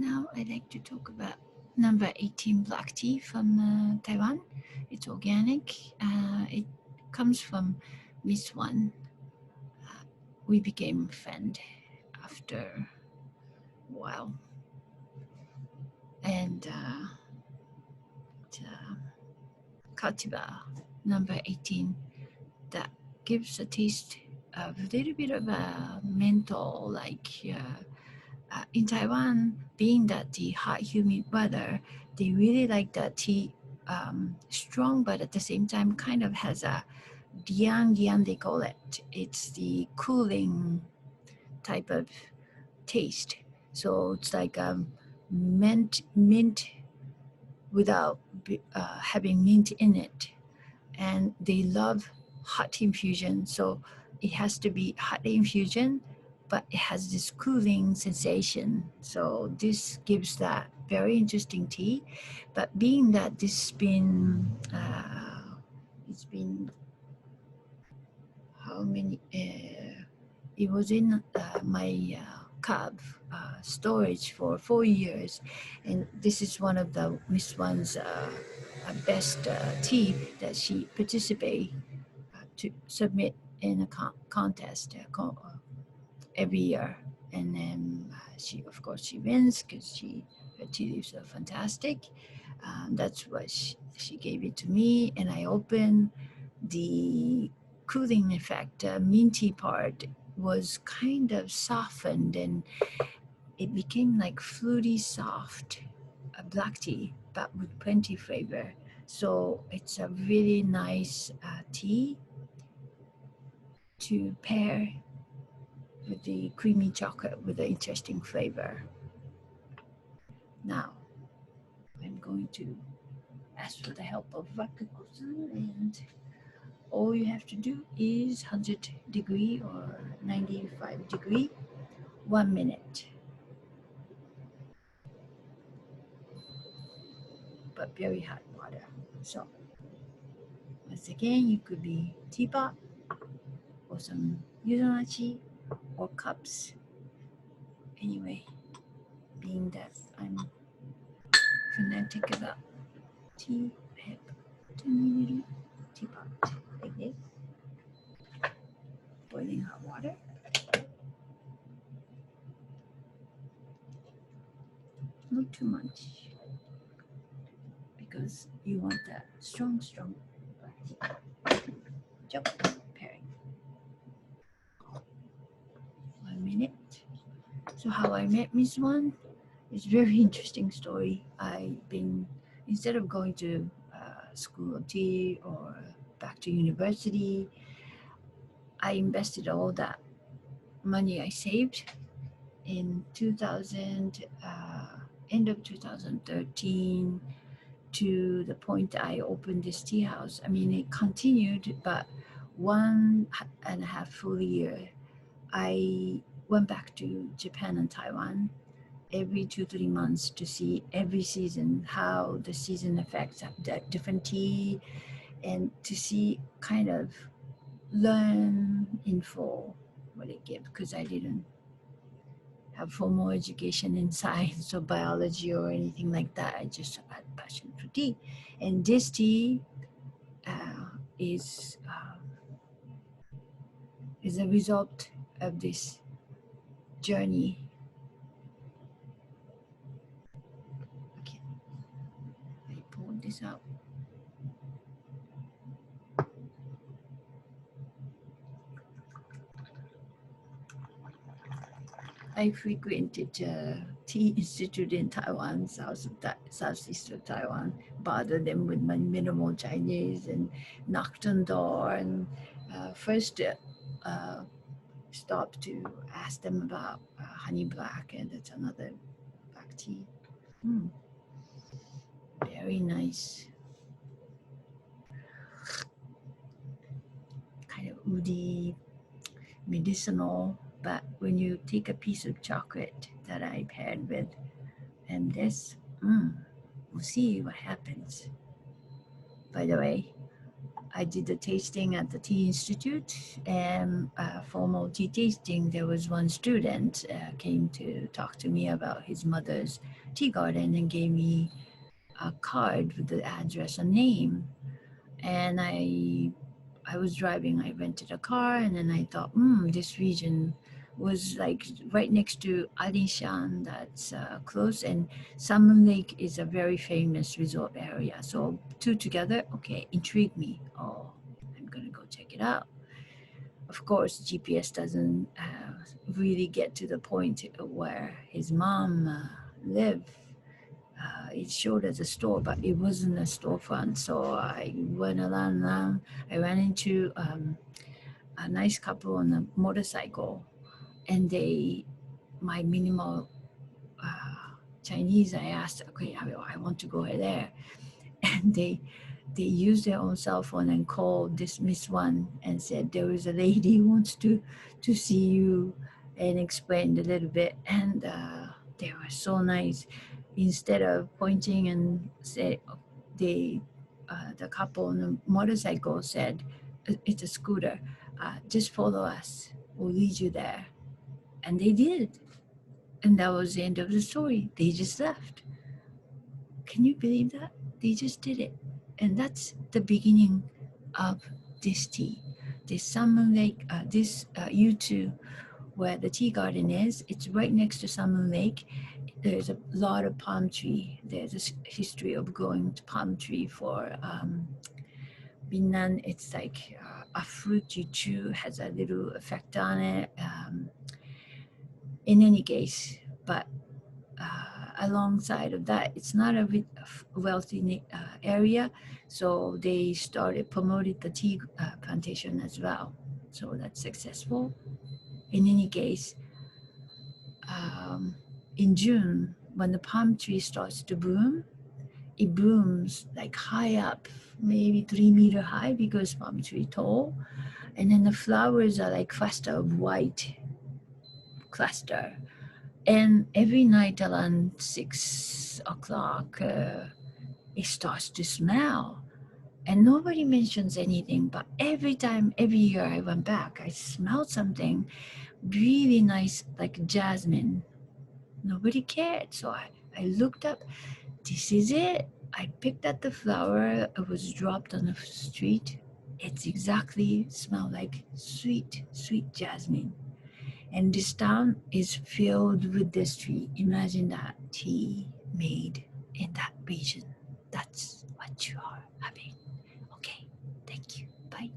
Now I'd like to talk about number 18 black tea from Taiwan. It's organic. It comes from Miss One. We became friends after a while. And cultivar number 18 that gives a taste of a little bit of a menthol, like in Taiwan, being that the hot, humid weather, they really like the tea strong, but at the same time kind of has a dian they call it. It's the cooling type of taste. So it's like mint without having mint in it. And they love hot infusion, so it has to be hot infusion, but it has this cooling sensation. So this gives that very interesting tea. But being that this been it's been how many it was in my cab storage for 4 years, and this is one of the Miss One's best tea that she participated to submit in a contest every year. And then she, of course, she wins because her tea leaves are fantastic. That's what she gave it to me, and I opened the cooling effect. Minty part was kind of softened, and it became like fruity, soft black tea, but with plenty flavor. So it's a really nice tea to pair with the creamy chocolate with an interesting flavor. Now, I'm going to ask for the help of Wakaku-san, and all you have to do is 100-degree or 95-degree, 1 minute. But very hot water. So, once again, you could be teapot or some yuzonachi or cups. Anyway, being that I'm fanatic about tea, I have 2 teapot like this, boiling hot water. Not too much, because you want that strong black tea. Pairing. 1 minute. So how I met Miss One is very interesting story. Instead of going to school of tea or back to university, I invested all that money I saved in 2000, end of 2013, to the point I opened this tea house. I mean, it continued, but 1.5 full year, I went back to Japan and Taiwan every 2-3 months to see every season, how the season affects the different tea, and to see kind of learn info what it gives, because I didn't have formal education in science or biology or anything like that. I just had passion for tea, and this tea is a result of this journey. Okay, I pulled this out. I frequented tea institute in Taiwan, southeast of Taiwan, bothered them with my minimal Chinese, and knocked on door, and first stopped to ask them about honey black, and it's another black tea. Very nice. Kind of woody, medicinal, but when you take a piece of chocolate that I paired with, and this, we'll see what happens. By the way, I did the tasting at the Tea Institute, and formal tea tasting. There was one student came to talk to me about his mother's tea garden and gave me a card with the address and name. And I was driving. I rented a car, and then I thought, this region was like right next to Alishan, that's close, and Salmon Lake is a very famous resort area. So two together, okay, intrigued me. Oh, I'm gonna go check it out. Of course, GPS doesn't really get to the point where his mom lived. It showed as a store, but it wasn't a storefront. So I went around. I ran into a nice couple on a motorcycle, and my minimal Chinese, I asked, okay, I want to go there. And they used their own cell phone and called this Miss One and said there is a lady who wants to see you, and explained a little bit. And they were so nice. Instead of pointing and say, they the couple on the motorcycle said, it's a scooter, just follow us, we'll lead you there. And they did, and that was the end of the story. They just left. Can you believe that? They just did it. And that's the beginning of this tea. This Salmon Lake, this U2, where the tea garden is, it's right next to Salmon Lake. There's a lot of palm tree. There's a history of growing palm tree for Binnan. It's like a fruit you chew, has a little effect on it. In any case, but alongside of that, it's not a wealthy area, so they started promoted the tea plantation as well. So that's successful. In any case, um, in June, when the palm tree starts to bloom, it blooms like high up, maybe 3 meter high because palm tree tall, and then the flowers are like cluster of white cluster. And every night around 6 o'clock, it starts to smell. And nobody mentions anything, but every time, every year I went back, I smelled something really nice, like jasmine. Nobody cared. So I looked up, this is it. I picked up the flower, it was dropped on the street. It's exactly smelled like sweet, sweet jasmine. And this town is filled with this tree. Imagine that tea made in that region. That's what you are having. Okay, thank you. Bye.